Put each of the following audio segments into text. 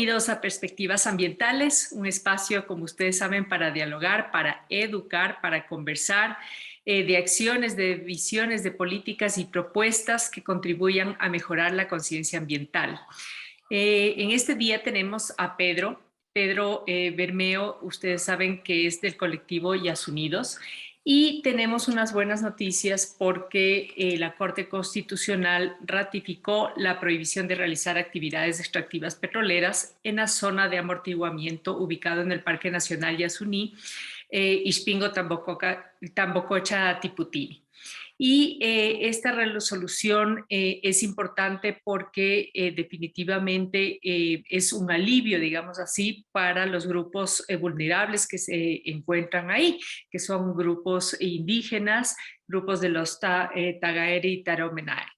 Bienvenidos a Perspectivas Ambientales, un espacio, como ustedes saben, para dialogar, para educar, para conversar de acciones, de visiones, de políticas y propuestas que contribuyan a mejorar la conciencia ambiental. En este día tenemos a Pedro Bermeo, ustedes saben que es del colectivo Yasunidos, y tenemos unas buenas noticias porque la Corte Constitucional ratificó la prohibición de realizar actividades extractivas petroleras en la zona de amortiguamiento ubicado en el Parque Nacional Yasuní, Ixpingo, Tambococha, Tiputini. Y esta resolución es importante porque definitivamente es un alivio, digamos así, para los grupos vulnerables que se encuentran ahí, que son grupos indígenas, grupos de los Tagaeri y Taromenari.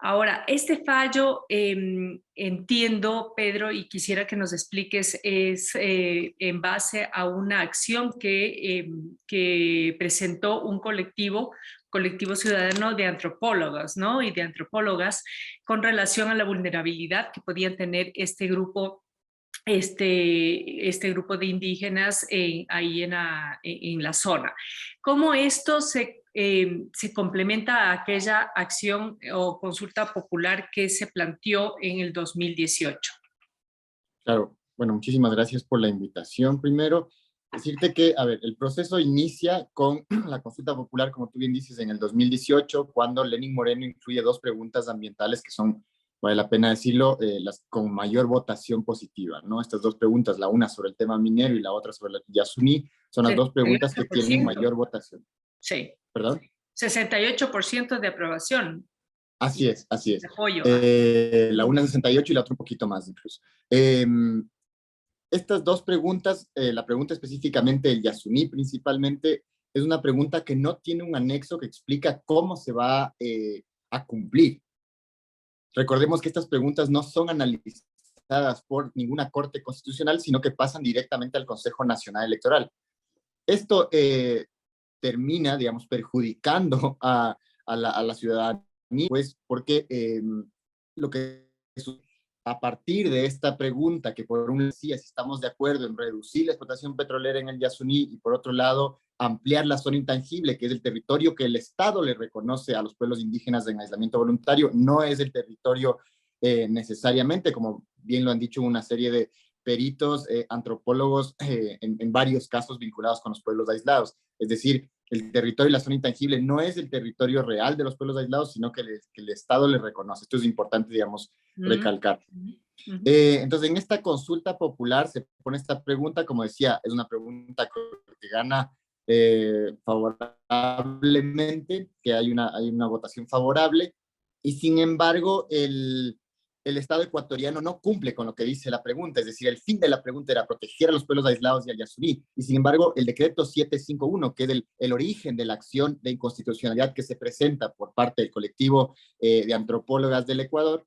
Ahora, este fallo, entiendo, Pedro, y quisiera que nos expliques, es en base a una acción que presentó un colectivo ciudadano de antropólogos, ¿no? Y de antropólogas con relación a la vulnerabilidad que podían tener este grupo de indígenas ahí en la zona. ¿Cómo esto se complementa a aquella acción o consulta popular que se planteó en el 2018? Claro, bueno, muchísimas gracias por la invitación. Primero, decirte que, a ver, el proceso inicia con la consulta popular, como tú bien dices, en el 2018, cuando Lenín Moreno incluye dos preguntas ambientales que son, vale la pena decirlo, las con mayor votación positiva, ¿no? Estas dos preguntas, la una sobre el tema minero y la otra sobre el Yasuní, son las dos preguntas que tienen mayor votación. Sí. ¿Perdón? 68% de aprobación. Así es, así es. De apoyo. La una 68 y la otra un poquito más incluso. Estas dos preguntas, la pregunta específicamente del Yasuní principalmente, es una pregunta que no tiene un anexo que explica cómo se va a cumplir. Recordemos que estas preguntas no son analizadas por ninguna corte constitucional, sino que pasan directamente al Consejo Nacional Electoral. Esto termina, digamos, perjudicando a la ciudadanía, pues porque lo que a partir de esta pregunta, que por un lado sí, si estamos de acuerdo en reducir la explotación petrolera en el Yasuní y por otro lado ampliar la zona intangible, que es el territorio que el Estado le reconoce a los pueblos indígenas en aislamiento voluntario, no es el territorio necesariamente, como bien lo han dicho una serie de peritos, antropólogos, en varios casos vinculados con los pueblos aislados. Es decir, el territorio y la zona intangible no es el territorio real de los pueblos aislados, sino que el Estado le reconoce. Esto es importante, digamos, recalcar. Entonces, en esta consulta popular se pone esta pregunta, como decía, es una pregunta que gana favorablemente, que hay una votación favorable, y sin embargo, el Estado ecuatoriano no cumple con lo que dice la pregunta, es decir, el fin de la pregunta era proteger a los pueblos aislados y al Yasuní, y sin embargo, el decreto 751, que es el origen de la acción de inconstitucionalidad que se presenta por parte del colectivo de antropólogas del Ecuador,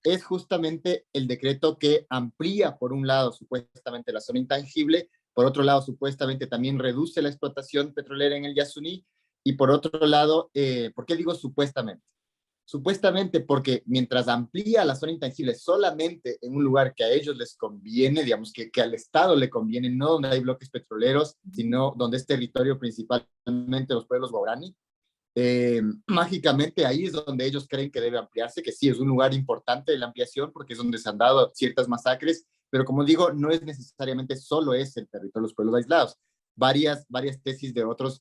es justamente el decreto que amplía, por un lado, supuestamente la zona intangible, por otro lado, supuestamente también reduce la explotación petrolera en el Yasuní, y por otro lado, ¿por qué digo supuestamente? Supuestamente porque mientras amplía la zona intangible solamente en un lugar que a ellos les conviene, digamos que al Estado le conviene, no donde hay bloques petroleros, sino donde es territorio principalmente los pueblos guaraní, mágicamente ahí es donde ellos creen que debe ampliarse, que sí es un lugar importante de la ampliación porque es donde se han dado ciertas masacres, pero como digo, no es necesariamente solo ese el territorio de los pueblos aislados. Varias tesis de otros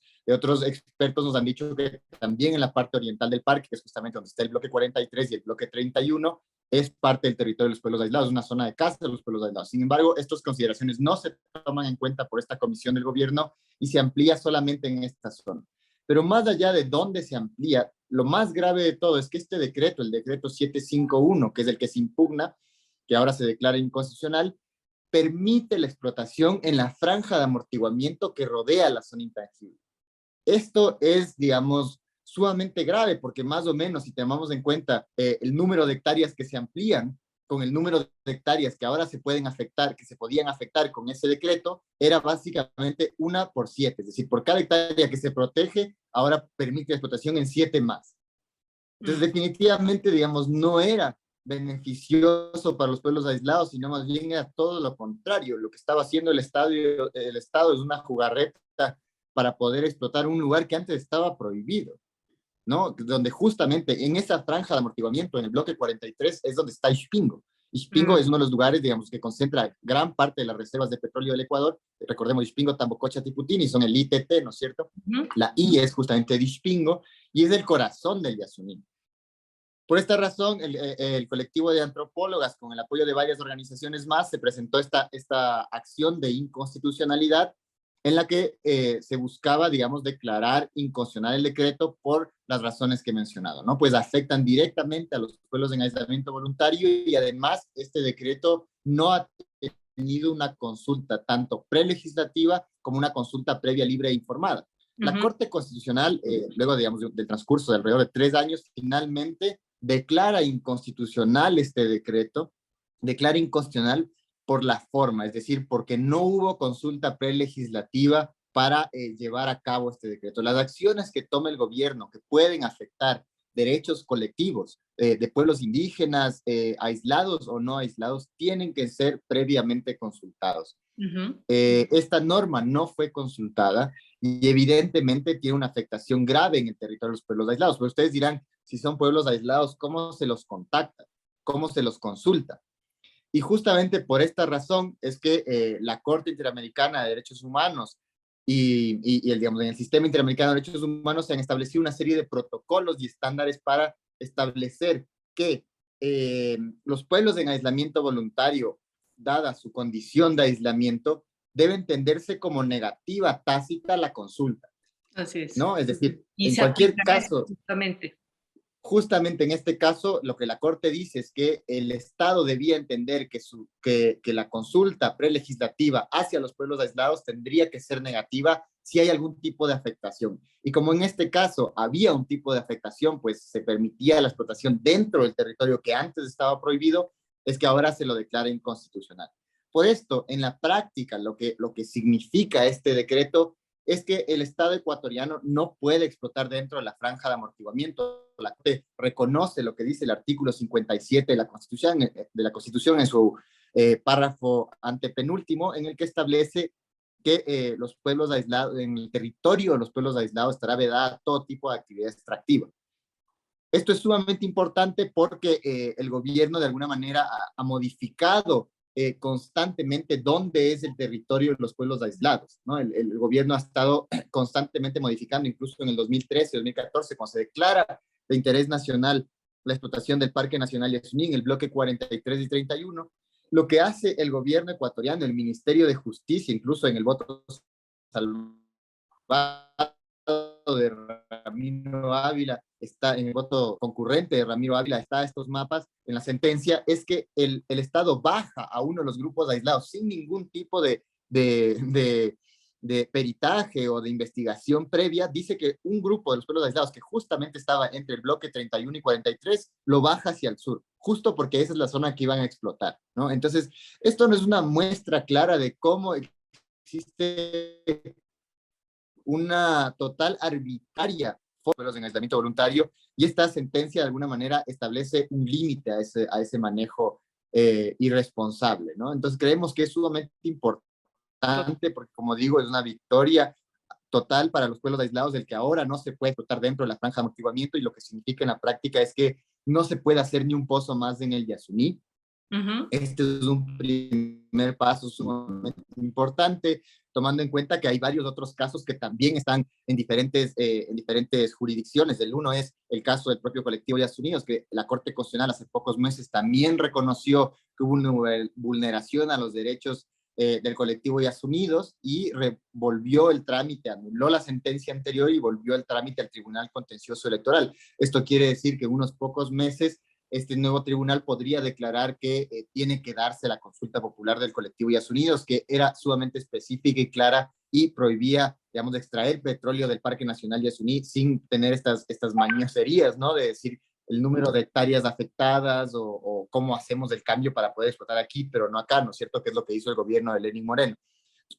expertos nos han dicho que también en la parte oriental del parque, que es justamente donde está el bloque 43 y el bloque 31, es parte del territorio de los pueblos aislados, una zona de caza de los pueblos aislados. Sin embargo, estas consideraciones no se toman en cuenta por esta comisión del gobierno y se amplía solamente en esta zona. Pero más allá de dónde se amplía, lo más grave de todo es que este decreto, el decreto 751, que es el que se impugna, que ahora se declara inconstitucional, permite la explotación en la franja de amortiguamiento que rodea la zona intangible. Esto es, digamos, sumamente grave porque más o menos, si tomamos en cuenta el número de hectáreas que se amplían con el número de hectáreas que ahora se pueden afectar, que se podían afectar con ese decreto, era básicamente 1 por 7. Es decir, por cada hectárea que se protege, ahora permite la explotación en 7 más. Entonces, definitivamente, digamos, no era beneficioso para los pueblos aislados, sino más bien era todo lo contrario. Lo que estaba haciendo el Estado es una jugarreta para poder explotar un lugar que antes estaba prohibido, ¿no? Donde justamente en esa franja de amortiguamiento, en el bloque 43, es donde está Ispingo. Ispingo es uno de los lugares, digamos, que concentra gran parte de las reservas de petróleo del Ecuador. Recordemos, Ispingo, Tambococha, Tiputini, son el ITT, ¿no es cierto? La I es justamente de Ispingo y es el corazón del Yasuní. Por esta razón, el colectivo de antropólogas, con el apoyo de varias organizaciones más, se presentó esta acción de inconstitucionalidad en la que se buscaba, digamos, declarar inconstitucional el decreto por las razones que he mencionado, ¿no? Pues afectan directamente a los pueblos en aislamiento voluntario y además este decreto no ha tenido una consulta tanto prelegislativa como una consulta previa, libre e informada. La Corte Constitucional, luego, digamos, del transcurso de alrededor de 3 años, finalmente declara inconstitucional este decreto, declara inconstitucional por la forma, es decir, porque no hubo consulta prelegislativa para llevar a cabo este decreto. Las acciones que tome el gobierno que pueden afectar derechos colectivos de pueblos indígenas, aislados o no aislados, tienen que ser previamente consultados. Esta norma no fue consultada y evidentemente tiene una afectación grave en el territorio de los pueblos aislados. Pero ustedes dirán, si son pueblos aislados, ¿cómo se los contacta? ¿Cómo se los consulta? Y justamente por esta razón es que la Corte Interamericana de Derechos Humanos digamos, en el Sistema Interamericano de Derechos Humanos se han establecido una serie de protocolos y estándares para establecer que los pueblos en aislamiento voluntario, dada su condición de aislamiento, debe entenderse como negativa tácita la consulta. Así es. ¿No? Es decir, y en cualquier caso, justamente. Justamente en este caso, lo que la Corte dice es que el Estado debía entender que la consulta prelegislativa hacia los pueblos aislados tendría que ser negativa si hay algún tipo de afectación. Y como en este caso había un tipo de afectación, pues se permitía la explotación dentro del territorio que antes estaba prohibido, es que ahora se lo declara inconstitucional. Por esto, en la práctica, lo que significa este decreto es que el Estado ecuatoriano no puede explotar dentro de la franja de amortiguamiento. La Corte reconoce lo que dice el artículo 57 de la Constitución en su párrafo antepenúltimo, en el que establece que los pueblos aislados, en el territorio de los pueblos aislados estará vedada todo tipo de actividad extractiva. Esto es sumamente importante porque el gobierno de alguna manera ha modificado constantemente dónde es el territorio de los pueblos aislados, ¿no? El gobierno ha estado constantemente modificando, incluso en el 2013, 2014, cuando se declara de interés nacional la explotación del Parque Nacional Yasuní en el bloque 43 y 31, lo que hace el gobierno ecuatoriano, el Ministerio de Justicia, incluso en el voto salvado de Ramiro Ávila, está en el voto concurrente de Ramiro Ávila, está estos mapas en la sentencia, es que el Estado baja a uno de los grupos aislados sin ningún tipo de peritaje o de investigación previa, dice que un grupo de los pueblos aislados que justamente estaba entre el bloque 31 y 43 lo baja hacia el sur, justo porque esa es la zona que iban a explotar, ¿no? Entonces, esto no es una muestra clara de cómo existe una total arbitraria en aislamiento voluntario, y esta sentencia de alguna manera establece un límite a ese manejo irresponsable, ¿no? Entonces creemos que es sumamente importante porque, como digo, es una victoria total para los pueblos aislados del que ahora no se puede explotar dentro de la franja de amortiguamiento, y lo que significa en la práctica es que no se puede hacer ni un pozo más en el Yasuní. Este es un primer paso sumamente importante, tomando en cuenta que hay varios otros casos que también están en diferentes jurisdicciones. El uno es el caso del propio colectivo Yasuníes, que la Corte Constitucional hace pocos meses también reconoció que hubo una vulneración a los derechos del colectivo Yasuníes y volvió el trámite, anuló la sentencia anterior y volvió el trámite al Tribunal Contencioso Electoral. Esto quiere decir que en unos pocos meses este nuevo tribunal podría declarar que tiene que darse la consulta popular del colectivo Yasuníes, que era sumamente específica y clara y prohibía, digamos, de extraer petróleo del Parque Nacional Yasuní sin tener estas mañoserías, ¿no? De decir el número de hectáreas afectadas o cómo hacemos el cambio para poder explotar aquí, pero no acá, ¿no es cierto? Que es lo que hizo el gobierno de Lenín Moreno.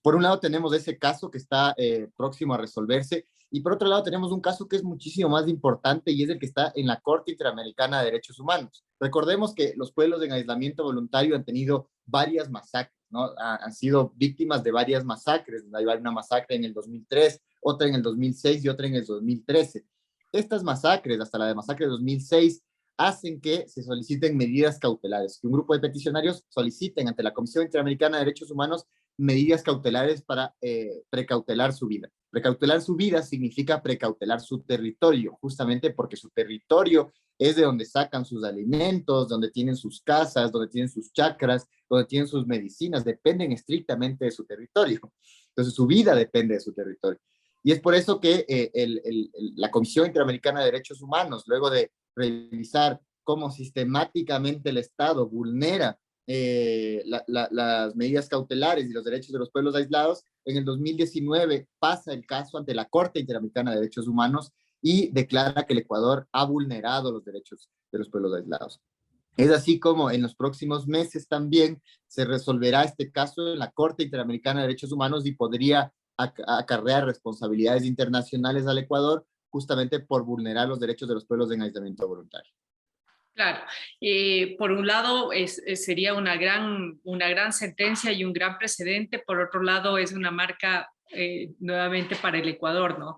Por un lado tenemos ese caso que está próximo a resolverse, y por otro lado tenemos un caso que es muchísimo más importante y es el que está en la Corte Interamericana de Derechos Humanos. Recordemos que los pueblos en aislamiento voluntario han tenido varias masacres, ¿no? Han sido víctimas de varias masacres. Hay una masacre en el 2003, otra en el 2006 y otra en el 2013. Estas masacres, hasta la de masacre de 2006, hacen que se soliciten medidas cautelares, que un grupo de peticionarios soliciten ante la Comisión Interamericana de Derechos Humanos medidas cautelares para precautelar su vida. Precautelar su vida significa precautelar su territorio, justamente porque su territorio es de donde sacan sus alimentos, donde tienen sus casas, donde tienen sus chacras, donde tienen sus medicinas, dependen estrictamente de su territorio. Entonces su vida depende de su territorio. Y es por eso que la Comisión Interamericana de Derechos Humanos, luego de revisar cómo sistemáticamente el Estado vulnera las medidas cautelares y los derechos de los pueblos aislados, en el 2019 pasa el caso ante la Corte Interamericana de Derechos Humanos y declara que el Ecuador ha vulnerado los derechos de los pueblos aislados. Es así como en los próximos meses también se resolverá este caso en la Corte Interamericana de Derechos Humanos y podría acarrear responsabilidades internacionales al Ecuador justamente por vulnerar los derechos de los pueblos en aislamiento voluntario. Claro, por un lado sería una gran sentencia y un gran precedente, por otro lado es una marca nuevamente para el Ecuador, ¿no?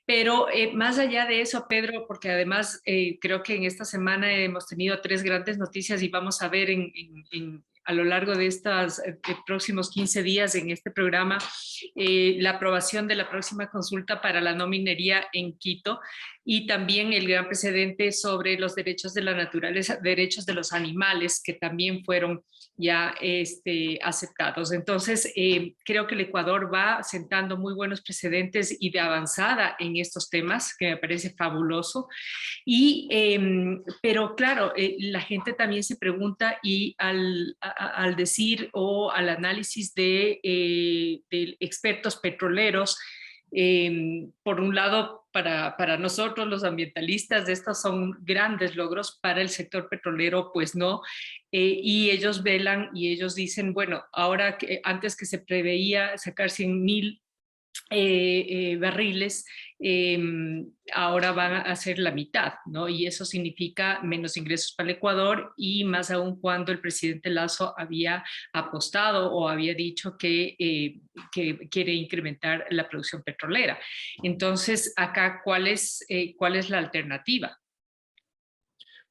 Pero más allá de eso, Pedro, porque además creo que en esta semana hemos tenido 3 grandes noticias y vamos a ver a lo largo de estos próximos 15 días en este programa la aprobación de la próxima consulta para la no minería en Quito y también el gran precedente sobre los derechos de la naturaleza, derechos de los animales, que también fueron ya aceptados. Entonces, creo que el Ecuador va sentando muy buenos precedentes y de avanzada en estos temas, que me parece fabuloso. Pero claro, la gente también se pregunta y al decir o al análisis de expertos petroleros, por un lado, para nosotros los ambientalistas, estos son grandes logros, para el sector petrolero, pues no. Y ellos velan y ellos dicen, bueno, ahora que antes que se preveía sacar 100.000 barriles, eh, ahora van a ser la mitad, ¿no? Y eso significa menos ingresos para el Ecuador y más aún cuando el presidente Lazo había apostado o había dicho que quiere incrementar la producción petrolera. Entonces, acá, cuál es la alternativa?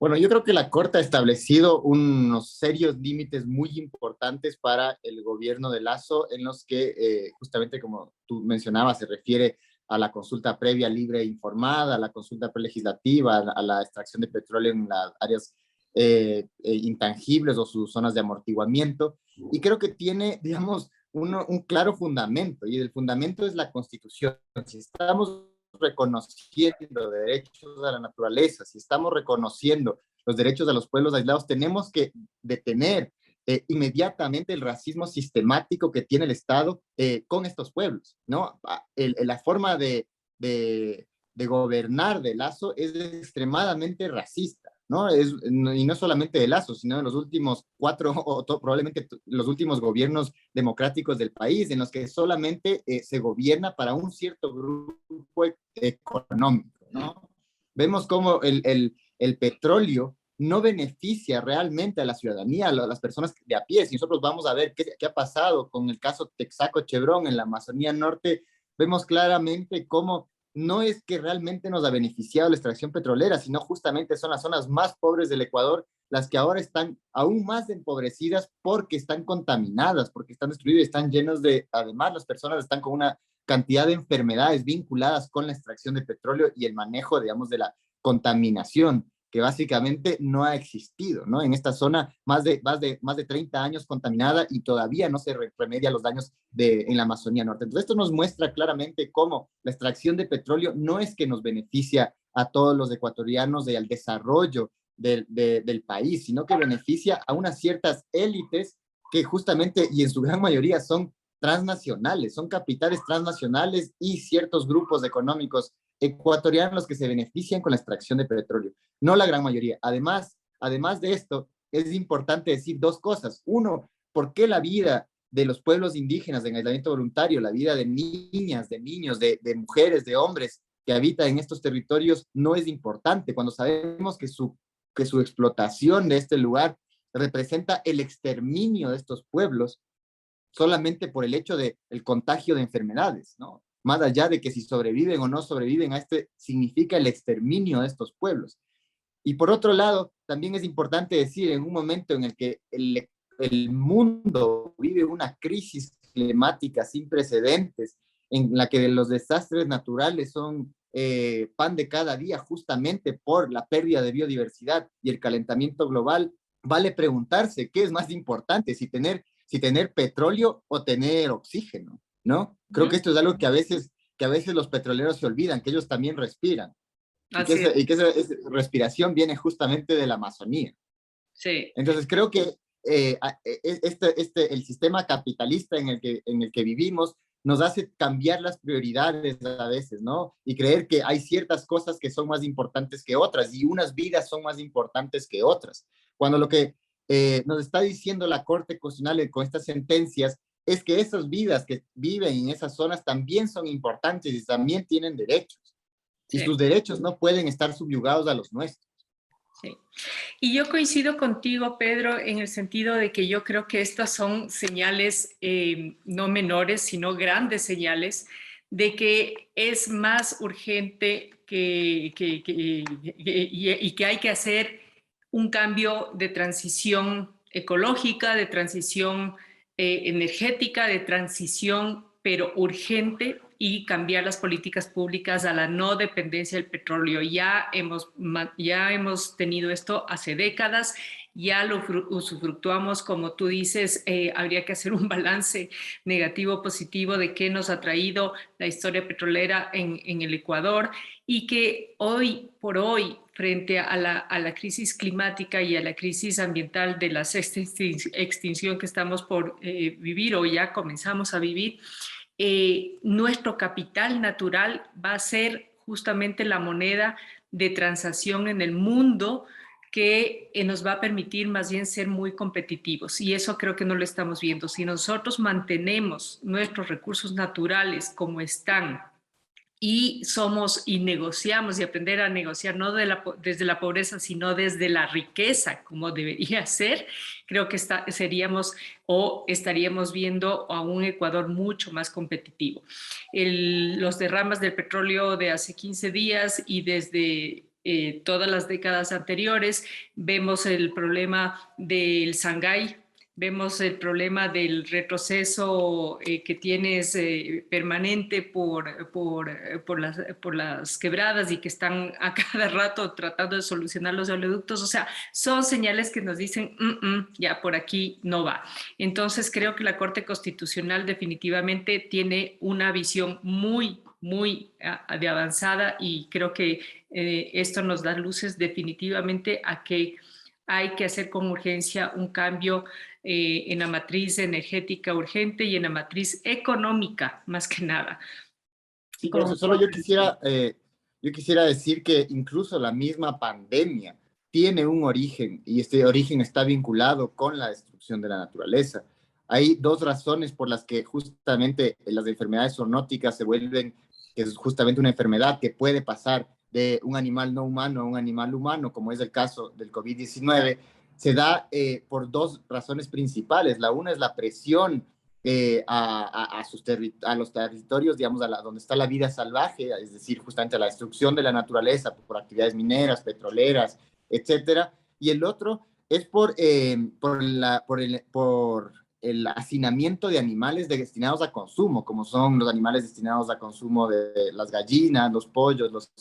Bueno, yo creo que la Corte ha establecido unos serios límites muy importantes para el gobierno de Lazo, en los que, justamente como tú mencionabas, se refiere a la consulta previa, libre e informada, a la consulta prelegislativa, a la extracción de petróleo en las áreas intangibles o sus zonas de amortiguamiento. Y creo que tiene, digamos, un claro fundamento, y el fundamento es la Constitución. Si estamos reconociendo derechos a la naturaleza, si estamos reconociendo los derechos de los pueblos aislados, tenemos que detener inmediatamente el racismo sistemático que tiene el Estado con estos pueblos, ¿no? La forma de gobernar de Lazo es extremadamente racista, ¿no? Y no solamente de Lazo, sino de los últimos 4 o probablemente los últimos gobiernos democráticos del país, en los que solamente se gobierna para un cierto grupo económico, ¿no? Vemos cómo el petróleo no beneficia realmente a la ciudadanía, a las personas de a pie. Si nosotros vamos a ver qué ha pasado con el caso Texaco Chevron en la Amazonía Norte, vemos claramente cómo no es que realmente nos ha beneficiado la extracción petrolera, sino justamente son las zonas más pobres del Ecuador las que ahora están aún más empobrecidas porque están contaminadas, porque están destruidas, están llenos de, además las personas están con una cantidad de enfermedades vinculadas con la extracción de petróleo y el manejo, digamos, de la contaminación, que básicamente no ha existido, ¿no? En esta zona más de 30 años contaminada y todavía no se remedia los daños en la Amazonía Norte. Entonces esto nos muestra claramente cómo la extracción de petróleo no es que nos beneficia a todos los ecuatorianos del desarrollo del país, sino que beneficia a unas ciertas élites que justamente y en su gran mayoría son transnacionales, son capitales transnacionales y ciertos grupos económicos ecuatorianos los que se benefician con la extracción de petróleo, no la gran mayoría. Además de esto, es importante decir 2 cosas. Uno, ¿por qué la vida de los pueblos indígenas en aislamiento voluntario, la vida de niñas, de niños, de mujeres, de hombres que habitan en estos territorios no es importante, cuando sabemos que su explotación de este lugar representa el exterminio de estos pueblos solamente por el hecho del contagio de enfermedades, ¿no? Más allá de que si sobreviven o no sobreviven a este, significa el exterminio de estos pueblos. Y por otro lado, también es importante decir, en un momento en el que el mundo vive una crisis climática sin precedentes, en la que los desastres naturales son pan de cada día justamente por la pérdida de biodiversidad y el calentamiento global, vale preguntarse qué es más importante, si tener petróleo o tener oxígeno, ¿no? Creo que esto es algo que a veces los petroleros se olvidan, que ellos también respiran. Y que esa respiración viene justamente de la Amazonía. Sí. Entonces creo que el sistema capitalista en el que vivimos nos hace cambiar las prioridades a veces, ¿no? Y creer que hay ciertas cosas que son más importantes que otras y unas vidas son más importantes que otras. Cuando lo que nos está diciendo la Corte Constitucional con estas sentencias es que esas vidas que viven en esas zonas también son importantes y también tienen derechos. Y sus derechos no pueden estar subyugados a los nuestros. Sí. Y yo coincido contigo, Pedro, en el sentido de que yo creo que estas son señales no menores, sino grandes señales de que es más urgente y que hay que hacer un cambio de transición ecológica, de transición energética, de transición, pero urgente, y cambiar las políticas públicas a la no dependencia del petróleo. Ya hemos tenido esto hace décadas, ya lo usufructuamos, como tú dices, habría que hacer un balance negativo, positivo de qué nos ha traído la historia petrolera en el Ecuador, y que hoy por hoy, frente a la crisis climática y a la crisis ambiental de la sexta extinción que estamos por vivir o ya comenzamos a vivir, nuestro capital natural va a ser justamente la moneda de transacción en el mundo que nos va a permitir más bien ser muy competitivos, y eso creo que no lo estamos viendo. Si nosotros mantenemos nuestros recursos naturales como están y negociamos, y aprender a negociar no desde la pobreza, sino desde la riqueza, como debería ser, creo que estaríamos viendo a un Ecuador mucho más competitivo. Los derrames del petróleo de hace 15 días y desde todas las décadas anteriores, vemos el problema del Shanghái, vemos el problema del retroceso que tienes permanente por las quebradas, y que están a cada rato tratando de solucionar los oleoductos. O sea, son señales que nos dicen, ya por aquí no va. Entonces creo que la Corte Constitucional definitivamente tiene una visión muy de avanzada, y creo que esto nos da luces definitivamente a que hay que hacer con urgencia un cambio en la matriz energética urgente y en la matriz económica, más que nada. Sí, por eso solo yo quisiera decir que incluso la misma pandemia tiene un origen, y este origen está vinculado con la destrucción de la naturaleza. Hay dos razones por las que justamente las enfermedades zoonóticas se vuelven, que es justamente una enfermedad que puede pasar de un animal no humano a un animal humano, como es el caso del COVID-19, se da por dos razones principales. La una es la presión a los territorios, digamos, donde está la vida salvaje, es decir, justamente a la destrucción de la naturaleza por actividades mineras, petroleras, etcétera. Y el otro es por el hacinamiento de animales destinados a consumo, como son los animales destinados a consumo de las gallinas, los pollos, los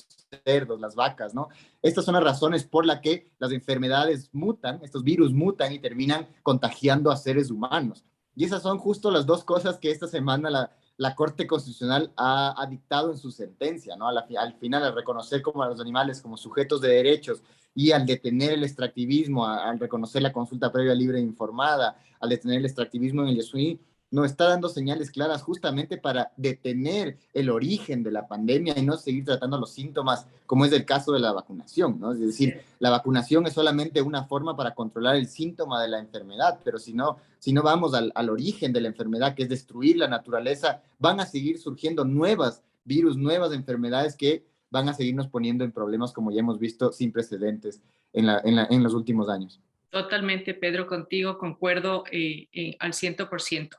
cerdos, las vacas, ¿no? Estas son las razones por las que las enfermedades mutan, estos virus mutan y terminan contagiando a seres humanos. Y esas son justo las dos cosas que esta semana la Corte Constitucional ha dictado en su sentencia, ¿no? Al final, al reconocer como a los animales como sujetos de derechos, y al detener el extractivismo, al reconocer la consulta previa libre e informada, al detener el extractivismo en el Yasuní, no está dando señales claras justamente para detener el origen de la pandemia y no seguir tratando los síntomas, como es el caso de la vacunación, ¿no? Es decir, la vacunación es solamente una forma para controlar el síntoma de la enfermedad, pero si no vamos al origen de la enfermedad, que es destruir la naturaleza, van a seguir surgiendo nuevas virus, nuevas enfermedades que van a seguirnos poniendo en problemas, como ya hemos visto, sin precedentes en los últimos años. Totalmente, Pedro, contigo concuerdo al 100%.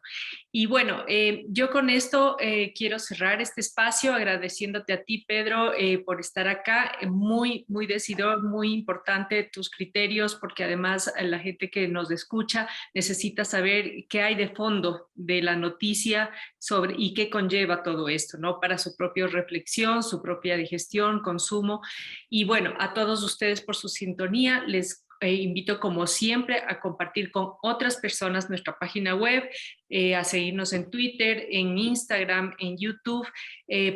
Y bueno, yo con esto quiero cerrar este espacio agradeciéndote a ti, Pedro, por estar acá. Muy, muy decidor, muy importante tus criterios, porque además la gente que nos escucha necesita saber qué hay de fondo de la noticia sobre y qué conlleva todo esto, ¿no? Para su propia reflexión, su propia digestión, consumo. Y bueno, a todos ustedes por su sintonía, les invito como siempre a compartir con otras personas nuestra página web, a seguirnos en Twitter, en Instagram, en YouTube,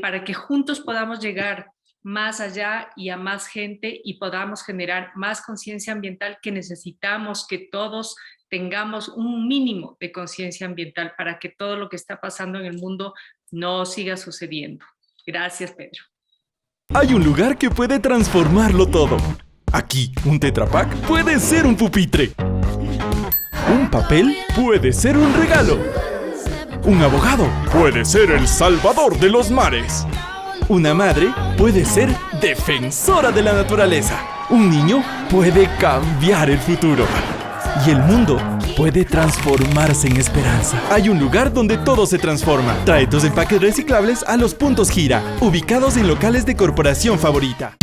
para que juntos podamos llegar más allá y a más gente y podamos generar más conciencia ambiental, que necesitamos que todos tengamos un mínimo de conciencia ambiental para que todo lo que está pasando en el mundo no siga sucediendo. Gracias, Pedro. Hay un lugar que puede transformarlo todo. Aquí, un Tetra Pak puede ser un pupitre. Un papel puede ser un regalo. Un abogado puede ser el salvador de los mares. Una madre puede ser defensora de la naturaleza. Un niño puede cambiar el futuro. Y el mundo puede transformarse en esperanza. Hay un lugar donde todo se transforma. Trae tus empaques reciclables a los puntos Gira, ubicados en locales de corporación favorita.